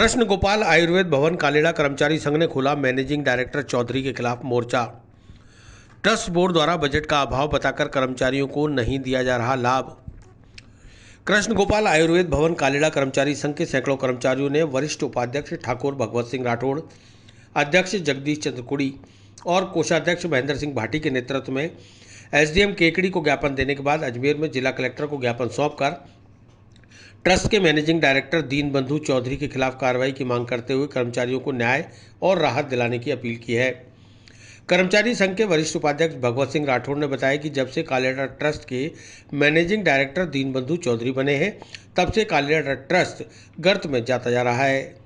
कृष्ण गोपाल आयुर्वेद भवन कालेड़ा कर्मचारी संघ ने खोला मैनेजिंग डायरेक्टर चौधरी के खिलाफ मोर्चा। ट्रस्ट बोर्ड द्वारा बजट का अभाव बताकर कर्मचारियों को नहीं दिया जा रहा लाभ। कृष्ण गोपाल आयुर्वेद भवन कालेड़ा कर्मचारी संघ के सैकड़ों कर्मचारियों ने वरिष्ठ उपाध्यक्ष ठाकुर भगवत सिंह राठौड़, अध्यक्ष जगदीश चंद्र कुड़ी और कोषाध्यक्ष महेंद्र सिंह भाटी के नेतृत्व में एसडीएम केकड़ी को ज्ञापन देने के बाद अजमेर में जिला कलेक्टर को ज्ञापन सौंपकर ट्रस्ट के मैनेजिंग डायरेक्टर दीनबंधु चौधरी के खिलाफ कार्रवाई की मांग करते हुए कर्मचारियों को न्याय और राहत दिलाने की अपील की है। कर्मचारी संघ के वरिष्ठ उपाध्यक्ष भगवत सिंह राठौड़ ने बताया कि जब से कालेड़ा ट्रस्ट के मैनेजिंग डायरेक्टर दीनबंधु चौधरी बने हैं तब से कालेड़ा ट्रस्ट गर्त में जाता जा रहा है।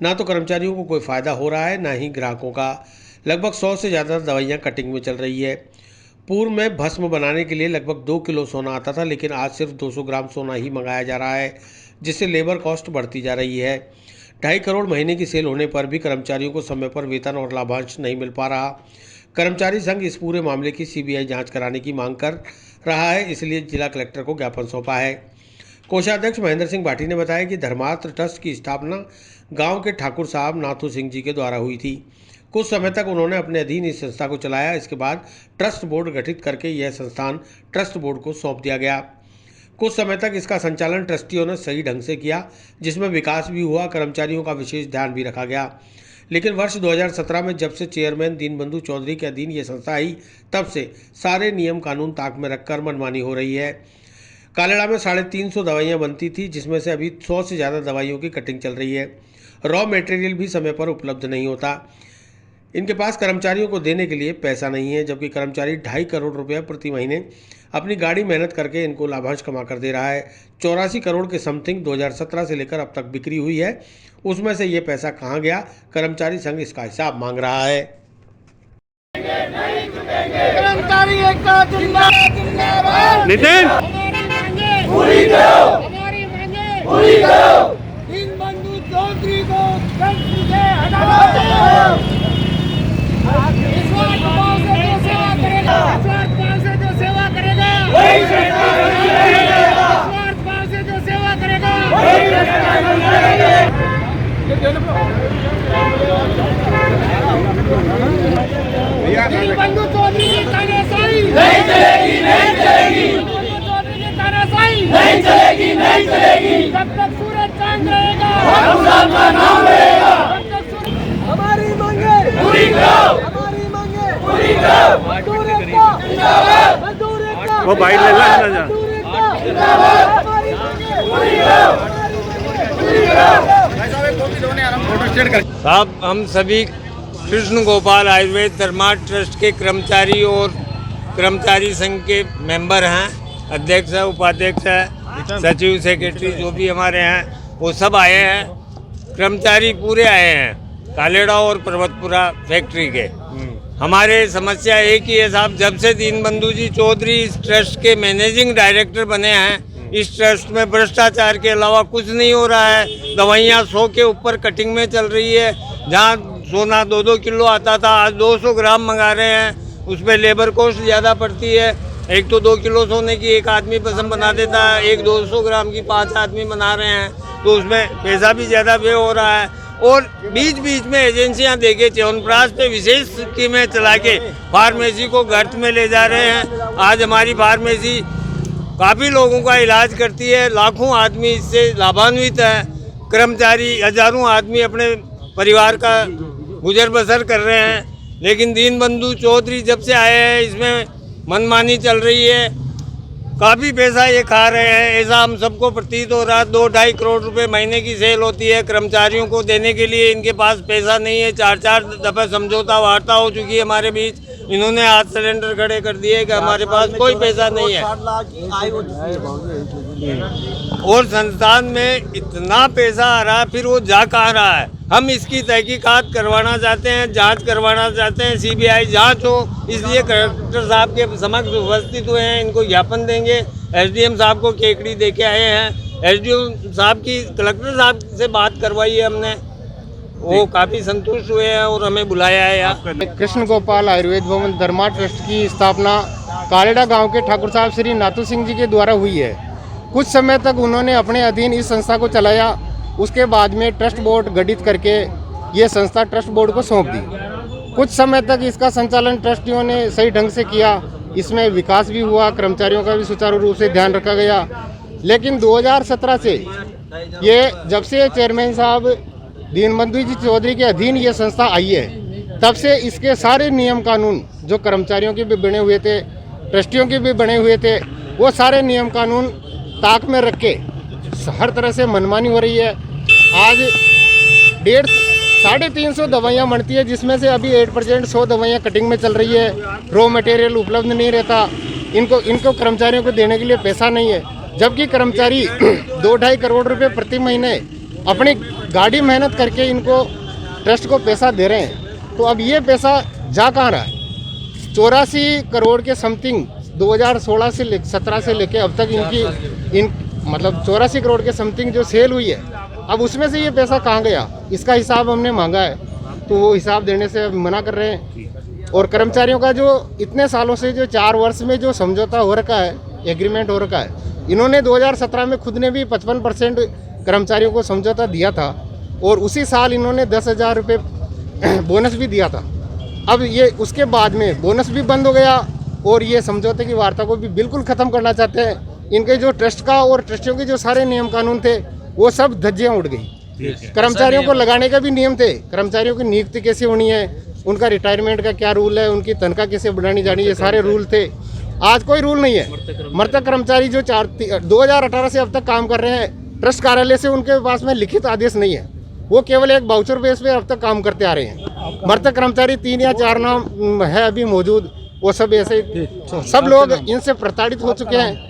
ना तो कर्मचारियों को कोई फायदा हो रहा है, ना ही ग्राहकों का। लगभग 100 से ज़्यादा दवाइयाँ कटिंग में चल रही है। पूर्व में भस्म बनाने के लिए लगभग 2 किलो सोना आता था, लेकिन आज सिर्फ 200 ग्राम सोना ही मंगाया जा रहा है, जिससे लेबर कॉस्ट बढ़ती जा रही है। 2.5 करोड़ महीने की सेल होने पर भी कर्मचारियों को समय पर वेतन और लाभांश नहीं मिल पा रहा। कर्मचारी संघ इस पूरे मामले की सीबीआई जांच कराने की मांग कर रहा है, इसलिए जिला कलेक्टर को ज्ञापन सौंपा है। कोषाध्यक्ष महेंद्र सिंह भाटी ने बताया कि धर्मार्थ ट्रस्ट की स्थापना गाँव के ठाकुर साहब नाथू सिंह जी के द्वारा हुई थी। कुछ समय तक उन्होंने अपने अधीन इस संस्था को चलाया। इसके बाद ट्रस्ट बोर्ड गठित करके यह संस्थान ट्रस्ट बोर्ड को सौंप दिया गया। कुछ समय तक इसका संचालन ट्रस्टियों ने सही ढंग से किया, जिसमें विकास भी हुआ, कर्मचारियों का विशेष ध्यान भी रखा गया। लेकिन वर्ष 2017 में जब से चेयरमैन दीनबंधु चौधरी के अधीन ये संस्था आई, तब से सारे नियम कानून ताक में रखकर मनमानी हो रही है। कालेड़ा में 350 दवाइयाँ बनती थी, जिसमें से अभी 100 से ज़्यादा दवाइयों की कटिंग चल रही है। रॉ मटेरियल भी समय पर उपलब्ध नहीं होता। इनके पास कर्मचारियों को देने के लिए पैसा नहीं है, जबकि कर्मचारी 2.5 करोड़ रुपया प्रति महीने अपनी गाड़ी मेहनत करके इनको लाभांश कमा कर दे रहा है। 84 करोड़ के समथिंग 2017 से लेकर अब तक बिक्री हुई है। उसमें से ये पैसा कहाँ गया? कर्मचारी संघ इसका हिसाब मांग रहा है। कर्मचारी एकता जिंदाबाद। नितिन पूरी करो, हमारी मांगे पूरी करो। दीनबंधु चौधरी को ट्रस्ट से हटाओ। निस्वार्थ भाव से जो सेवा करेगा, निस्वार्थ भाव से जो सेवा करेगा, वही सरकार करेगा। निस्वार्थ भाव से जो सेवा करेगा, वही सरकार करेगा। दीनबंधु चौधरी की तानाशाही नहीं चलेगी, नहीं चलेगी। दीनबंधु चौधरी की तानाशाही नहीं चलेगी, नहीं चलेगी। जब तक सूरज चांद रहेगा, ठाकुर का नाम रहेगा। हमारी मांगे पूरी करो, हमारी मांगे पूरी करो। मजदूर एकता जिंदाबाद, मजदूर एकता वो बाइक ले ला ना जा। मजदूर एकता जिंदाबाद, हमारी मांगे पूरी करो, पूरी करो। साहब, हम सभी कृष्ण गोपाल आयुर्वेद धर्मार्थ ट्रस्ट के कर्मचारी और कर्मचारी संघ के मेंबर हैं। अध्यक्ष है, उपाध्यक्ष है, सचिव, सेक्रेटरी जो भी हमारे हैं वो सब आए हैं। कर्मचारी पूरे आए हैं कालेड़ा और पर्वतपुरा फैक्ट्री के। हमारे समस्या एक ही है साहब, जब से दीनबंधु जी चौधरी इस ट्रस्ट के मैनेजिंग डायरेक्टर बने हैं, इस ट्रस्ट में भ्रष्टाचार के अलावा कुछ नहीं हो रहा है। दवाइयाँ 100 के ऊपर कटिंग में चल रही है। जहाँ सोना 2-2 किलो आता था, आज 200 ग्राम मंगा रहे हैं। उसमें लेबर कॉस्ट ज़्यादा पड़ती है। एक तो 2 किलो सोने की एक आदमी पसंद बना देता है, एक 200 ग्राम की 5 आदमी बना रहे हैं, तो उसमें पैसा भी ज़्यादा व्यय हो रहा है। और बीच बीच में एजेंसियां देके च्यवनप्राश पे विशेष स्कीमें चला के फार्मेसी को गर्त में ले जा रहे हैं। आज हमारी फार्मेसी काफ़ी लोगों का इलाज करती है, लाखों आदमी इससे लाभान्वित है। कर्मचारी हजारों आदमी अपने परिवार का गुजर बसर कर रहे हैं। लेकिन दीनबंधु चौधरी जब से आए हैं, इसमें मनमानी चल रही है, काफ़ी पैसा ये खा रहे हैं, ऐसा हम सबको प्रतीत हो रहा। 2-2.5 करोड़ रुपए महीने की सेल होती है। कर्मचारियों को देने के लिए इनके पास पैसा नहीं है। 4-4 दफ़े समझौता वार्ता हो चुकी है हमारे बीच। इन्होंने आज सिलेंडर खड़े कर दिए कि हमारे पास कोई पैसा नहीं है। और संस्थान में इतना पैसा आ रहा है, फिर वो जा कहाँ रहा है? हम इसकी तहकीकात करवाना चाहते हैं, जांच करवाना चाहते हैं, सीबीआई जांच हो। इसलिए कलेक्टर साहब के समक्ष उपस्थित हुए हैं, इनको ज्ञापन देंगे। एसडीएम साहब को केकड़ी दे के आए हैं। एसडीएम साहब की कलेक्टर साहब से बात करवाई है हमने, वो काफ़ी संतुष्ट हुए हैं और हमें बुलाया है यहाँ। कृष्ण गोपाल आयुर्वेद भवन धर्मार्थ ट्रस्ट की स्थापना कालेड़ा गांव के ठाकुर साहब श्री नाथू सिंह जी के द्वारा हुई है। कुछ समय तक उन्होंने अपने अधीन इस संस्था को चलाया। उसके बाद में ट्रस्ट बोर्ड गठित करके ये संस्था ट्रस्ट बोर्ड को सौंप दी। कुछ समय तक इसका संचालन ट्रस्टियों ने सही ढंग से किया, इसमें विकास भी हुआ, कर्मचारियों का भी सुचारू रूप से ध्यान रखा गया। लेकिन 2017 से ये जब से चेयरमैन साहब दीनबंधु जी चौधरी के अधीन ये संस्था आई है, तब से इसके सारे नियम कानून जो कर्मचारियों के भी बने हुए थे, ट्रस्टियों के भी बने हुए थे, वो सारे नियम कानून ताक में रख के हर तरह से मनमानी हो रही है। आज 350 दवाइयाँ बनती है, जिसमें से अभी 8% 100 दवाइयाँ कटिंग में चल रही है। रॉ मटेरियल उपलब्ध नहीं रहता, इनको कर्मचारियों को देने के लिए पैसा नहीं है, जबकि कर्मचारी 2-2.5 करोड़ रुपए प्रति महीने अपनी गाड़ी मेहनत करके इनको ट्रस्ट को पैसा दे रहे हैं। तो अब ये पैसा जा कहाँ रहा है? 84 करोड़ के समथिंग 2016 से 17 से लेके अब तक मतलब 84 करोड़ के समथिंग जो सेल हुई है, अब उसमें से ये पैसा कहाँ गया, इसका हिसाब हमने मांगा है, तो वो हिसाब देने से मना कर रहे हैं। और कर्मचारियों का जो इतने सालों से जो 4 वर्ष में जो समझौता हो रखा है, एग्रीमेंट हो रखा है, इन्होंने 2017 में खुद ने भी 55% कर्मचारियों को समझौता दिया था, और उसी साल इन्होंने 10,000 रुपये बोनस भी दिया था। अब ये उसके बाद में बोनस भी बंद हो गया, और ये समझौते की वार्ता को भी बिल्कुल ख़त्म करना चाहते हैं। इनके जो ट्रस्ट का और ट्रस्टियों के जो सारे नियम कानून थे, वो सब धज्जियाँ उड़ गई। कर्मचारियों को लगाने का भी नियम थे, कर्मचारियों की नियुक्ति कैसे होनी है, उनका रिटायरमेंट का क्या रूल है, उनकी तनख्वाह कैसे बढ़ानी जानी, ये सारे रूल थे। आज कोई रूल नहीं है। मृतक कर्मचारी जो 2018 से अब तक काम कर रहे हैं, ट्रस्ट कार्यालय से उनके पास में लिखित आदेश नहीं है, वो केवल एक वाउचर बेस पे अब तक काम करते आ रहे हैं। मृतक कर्मचारी 3 या 4 नाम है अभी मौजूद, वो सब ऐसे सब लोग इनसे प्रताड़ित हो चुके हैं।